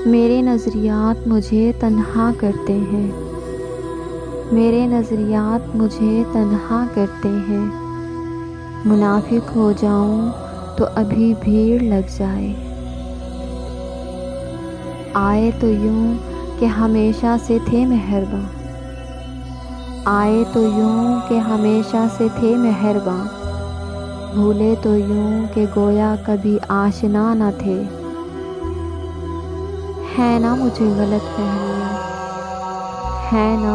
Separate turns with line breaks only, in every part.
میرے نظریات مجھے تنہا کرتے ہیں، میرے نظریات مجھے تنہا کرتے ہیں۔ منافق ہو جاؤں تو ابھی بھیڑ لگ جائے۔ آئے تو یوں کہ ہمیشہ سے تھے مہرباں، آئے تو یوں کہ ہمیشہ سے تھے مہرباں، بھولے تو یوں کہ گویا کبھی آشنا نہ تھے۔ ہے نا مجھے غلط فہمیاں، ہے نا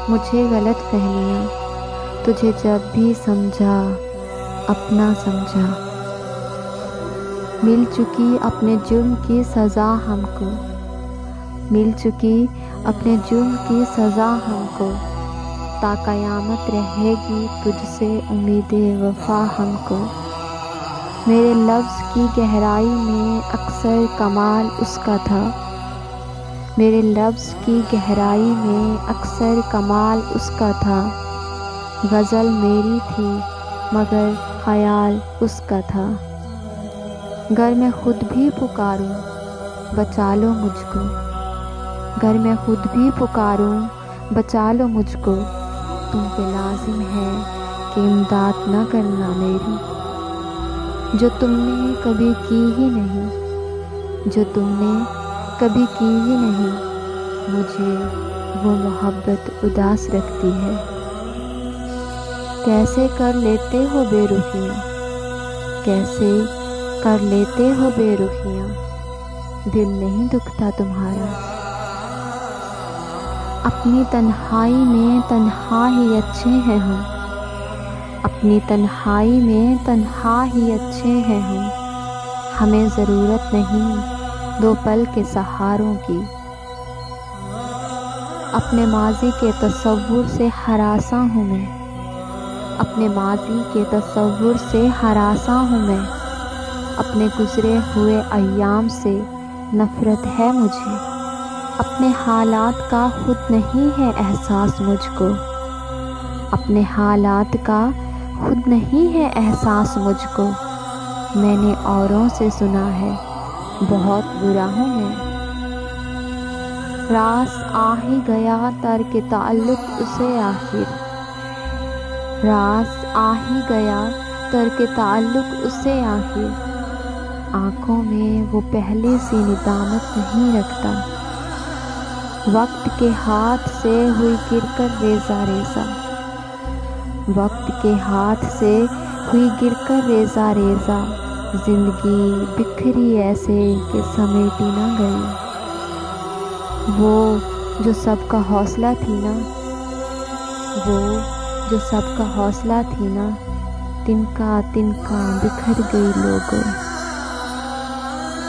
مجھے غلط فہمیاں، تجھے جب بھی سمجھا اپنا سمجھا۔ مل چکی اپنے جرم کی سزا ہم کو، مل چکی اپنے جرم کی سزا ہم کو، تا قیامت رہے گی تجھ سے امید وفا ہم کو۔ میرے لفظ کی گہرائی میں اکثر کمال اس کا تھا، میرے لفظ کی گہرائی میں اکثر کمال اس کا تھا۔ غزل میری تھی مگر خیال اس کا تھا۔ گر میں خود بھی پکاروں بچا لو مجھ کو، گر میں خود بھی پکاروں بچا لو مجھ کو، تم پہ لازم ہے کہ امداد نہ کرنا میری، جو تم نے کبھی کی ہی نہیں، جو تم نے کبھی کی ہی نہیں۔ مجھے وہ محبت اداس رکھتی ہے۔ کیسے کر لیتے ہو بے رخیاں، کیسے کر لیتے ہو بے رخیاں، دل نہیں دکھتا تمہارا۔ اپنی تنہائی میں تنہا ہی اچھے ہیں ہم، اپنی تنہائی میں تنہا ہی اچھے ہیں ہم، ہمیں ضرورت نہیں دو پل کے سہاروں کی۔ اپنے ماضی کے تصور سے ہراساں ہوں میں، اپنے ماضی کے تصور سے ہراساں ہوں میں، اپنے گزرے ہوئے ایام سے نفرت ہے مجھے، اپنے حالات کا خود نہیں ہے احساس مجھ کو، اپنے حالات کا خود نہیں ہے احساس مجھ کو۔ میں نے اوروں سے سنا ہے بہت برا ہوں میں، راس آ ہی گیا ترک تعلق اسے آخر، راس آ ہی گیا ترک تعلق اسے آخر، آنکھوں میں وہ پہلے سی ندامت نہیں رکھتا، وقت کے ہاتھ سے ہوئی گر کر ریزہ ریزہ، وقت کے ہاتھ سے ہوئی گر کر ریزہ ریزہ، زندگی بکھری ایسے کہ سمیٹی نہ گئی۔ وہ جو سب کا حوصلہ تھی نا، وہ جو سب کا حوصلہ تھی نا، تنکا تنکا بکھر گئی لوگوں۔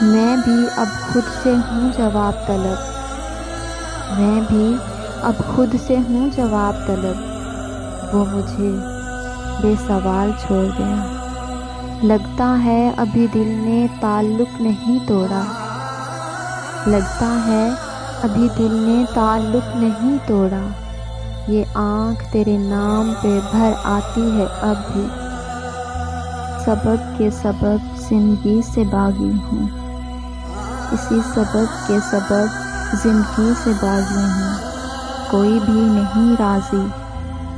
میں بھی اب خود سے ہوں جواب طلب، میں بھی اب خود سے ہوں جواب طلب، وہ مجھے بے سوال چھوڑ گیا۔ لگتا ہے ابھی دل نے تعلق نہیں توڑا، لگتا ہے ابھی دل نے تعلق نہیں توڑا، یہ آنکھ تیرے نام پہ بھر آتی ہے اب بھی، سبب کے سبب زندگی سے باغی ہوں، اسی سبب کے سبب زندگی سے باغی ہوں، کوئی بھی نہیں راضی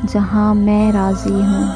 جہاں میں راضی ہوں۔